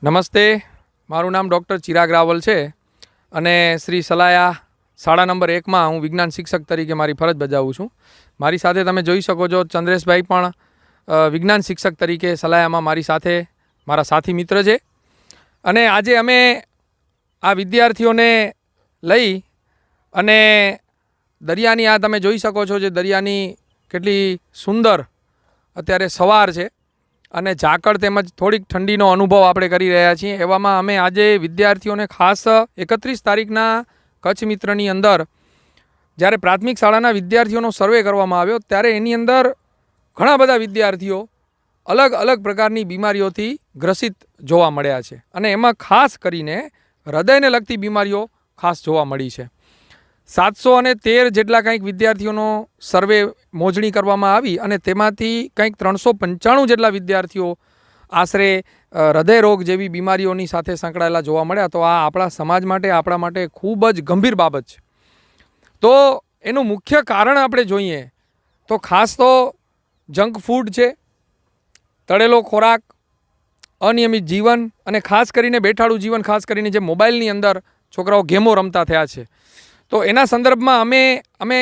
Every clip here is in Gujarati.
નમસ્તે, મારું નામ ડૉક્ટર ચિરાગ રાવલ છે અને શ્રી સલાયા શાળા નંબર 1માં હું વિજ્ઞાન શિક્ષક તરીકે મારી ફરજ બજાવું છું. મારી સાથે તમે જોઈ શકો છો ચંદ્રેશભાઈ પણ વિજ્ઞાન શિક્ષક તરીકે સલાયામાં મારી સાથે મારા સાથી મિત્ર છે. અને આજે અમે આ વિદ્યાર્થીઓને લઈ અને દરિયાની આ તમે જોઈ શકો છો જે દરિયાની કેટલી સુંદર અત્યારે સવાર છે અને ઝાકળ તેમજ થોડીક ઠંડીનો અનુભવ આપણે કરી રહ્યા છીએ. એવામાં અમે આજે વિદ્યાર્થીઓને ખાસ 31 તારીખના કચ્છ મિત્રની અંદર જ્યારે પ્રાથમિક શાળાના વિદ્યાર્થીઓનો સર્વે કરવામાં આવ્યો ત્યારે એની અંદર ઘણા બધા વિદ્યાર્થીઓ અલગ અલગ પ્રકારની બીમારીઓથી ગ્રસિત જોવા મળ્યા છે અને એમાં ખાસ કરીને હૃદયને લગતી બીમારીઓ ખાસ જોવા મળી છે. 713 જેટલા કંઈક વિદ્યાર્થીઓનો સર્વે મોજણી કરવામાં આવી અને તેમાંથી કંઈક 395 જેટલા વિદ્યાર્થીઓ આશરે હૃદયરોગ જેવી બીમારીઓની સાથે સંકળાયેલા જોવા મળ્યા. તો આ આપણા સમાજ માટે આપણા માટે ખૂબ જ ગંભીર બાબત છે. તો એનું મુખ્ય કારણ આપણે જોઈએ તો ખાસ તો જંક ફૂડ છે, તળેલો ખોરાક, અનિયમિત જીવન અને ખાસ કરીને બેઠાડું જીવન, ખાસ કરીને જે મોબાઈલની અંદર છોકરાઓ ગેમો રમતા થયા છે. તો એના સંદર્ભમાં અમે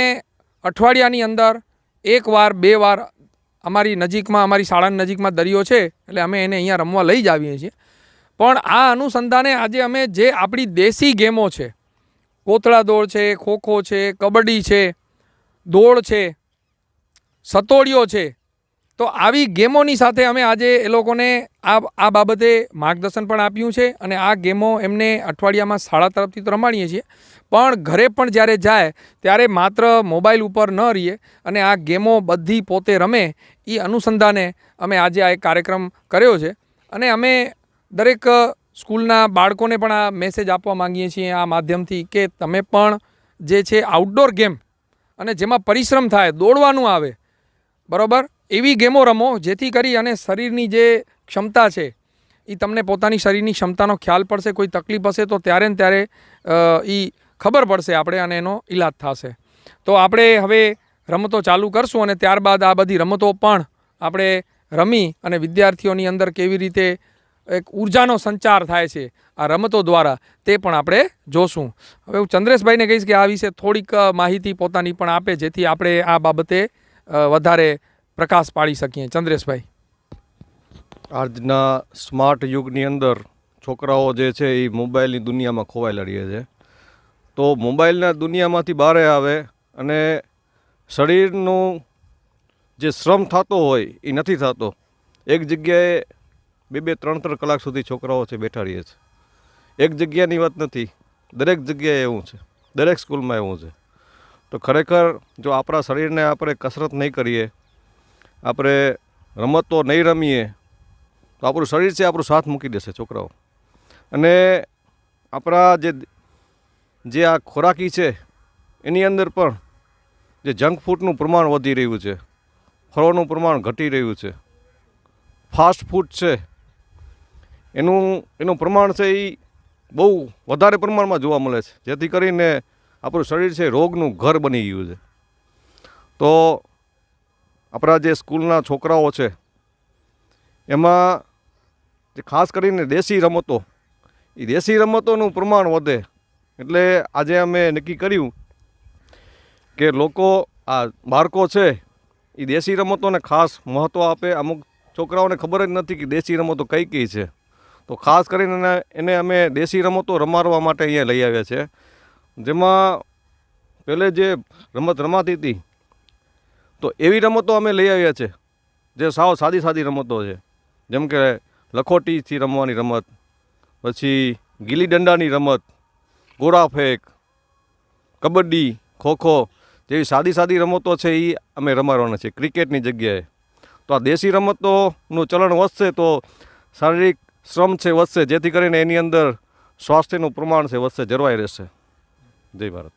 અઠવાડિયાની અંદર 1 વાર 2 વાર અમારી નજીકમાં, અમારી શાળાની નજીકમાં દરિયો છે એટલે અમે એને અહીંયા રમવા લઈ જ આવીએ છીએ. પણ આ અનુસંધાને આજે અમે જે આપણી દેશી ગેમો છે, કોથળા દોડ છે, ખોખો છે, કબડ્ડી છે, દોડ છે, સતોડિયો છે, તો આવી ગેમોની સાથે અમે આજે એ લોકોને આ બાબતે માર્ગદર્શન પણ આપ્યું છે અને આ ગેમો એમને અઠવાડિયામાં શાળા તરફથી તો રમાડીએ છીએ પણ ઘરે પણ જ્યારે જાય ત્યારે માત્ર મોબાઈલ ઉપર ન રહીએ અને આ ગેમો બધી પોતે રમે એ અનુસંધાને અમે આજે આ એક કાર્યક્રમ કર્યો છે. અને અમે દરેક સ્કૂલના બાળકોને પણ આ મેસેજ આપવા માંગીએ છીએ આ માધ્યમથી કે તમે પણ જે છે આઉટડોર ગેમ અને જેમાં પરિશ્રમ થાય, દોડવાનું આવે, બરાબર, એવી ગેમો રમો જેથી કરી અને શરીરની જે ક્ષમતા છે એ તમને પોતાની શરીરની ક્ષમતાનો ખ્યાલ પડશે. કોઈ તકલીફ હશે તો ત્યારે ને ત્યારે એ ખબર પડશે આપણે અને એનો ઈલાજ થશે. તો આપણે હવે રમતો ચાલુ કરશું અને ત્યારબાદ આ બધી રમતો પણ આપણે રમી અને વિદ્યાર્થીઓની અંદર કેવી રીતે એક ઉર્જાનો સંચાર થાય છે આ રમતો દ્વારા તે પણ આપણે જોશું. હવે હું ચંદ્રેશભાઈને કહીશ કે આ વિશે થોડીક માહિતી પોતાની પણ આપે જેથી આપણે આ બાબતે વધારે પ્રકાશ પાડી શકીએ. ચંદ્રેશભાઈ. આજના સ્માર્ટ યુગની અંદર છોકરાઓ જે છે એ મોબાઈલની દુનિયામાં ખોવાયેલા રહે છે. તો મોબાઈલના દુનિયામાંથી બહાર આવે અને શરીરનું જે શ્રમ થતો હોય એ નથી થતો. એક જગ્યાએ 2-3 કલાક સુધી છોકરાઓ છે બેઠા રહીએ છે. એક જગ્યાની વાત નથી, દરેક જગ્યાએ એવું છે, દરેક સ્કૂલમાં એવું છે. તો ખરેખર જો આપણા શરીરને આપણે કસરત નહીં કરીએ, આપણે રમતો નહીં રમીએ તો આપણું શરીર છે આપણું સાથ મૂકી દેશે છોકરાઓ. અને આપણા જે આ ખોરાકી છે એની અંદર પણ જે જંક ફૂડનું પ્રમાણ વધી રહ્યું છે, ફળોનું પ્રમાણ ઘટી રહ્યું છે, ફાસ્ટ ફૂડ છે એનું પ્રમાણ છે એ બહુ વધારે પ્રમાણમાં જોવા મળે છે. જેથી કરીને આપણું શરીર છે રોગનું ઘર બની ગયું છે. તો આપણા જે સ્કૂલના છોકરાઓ છે એમાં જે ખાસ કરીને દેશી રમતો, એ દેશી રમતોનું પ્રમાણ વધે. એટલે આજે અમે નક્કી કર્યું કે લોકો આ બાળકો છે એ દેશી રમતોને ખાસ મહત્ત્વ આપે. અમુક છોકરાઓને ખબર જ નથી કે દેશી રમતો કઈ કઈ છે. તો ખાસ કરીને એને અમે દેશી રમતો રમાડવા માટે અહીંયા લઈ આવ્યા છે. જેમાં પહેલે જે રમત રમાતી હતી તો એવી રમતો અમે લઈ આવ્યા છે જે સાવ સાદી રમતો છે. જેમ કે લખોટીથી રમવાની રમત, પછી ગીલી દંડાની રમત, ગોળા ફેંક, કબડ્ડી, ખોખો જેવી સાદી રમતો છે એ અમે રમાડવાના છે ક્રિકેટની જગ્યાએ. તો આ દેશી રમતોનું ચલણ વધશે તો શારીરિક શ્રમ છે વધશે, જેથી કરીને એની અંદર સ્વાસ્થ્યનું પ્રમાણ છે વધશે, જળવાઈ રહેશે. જય ભારત.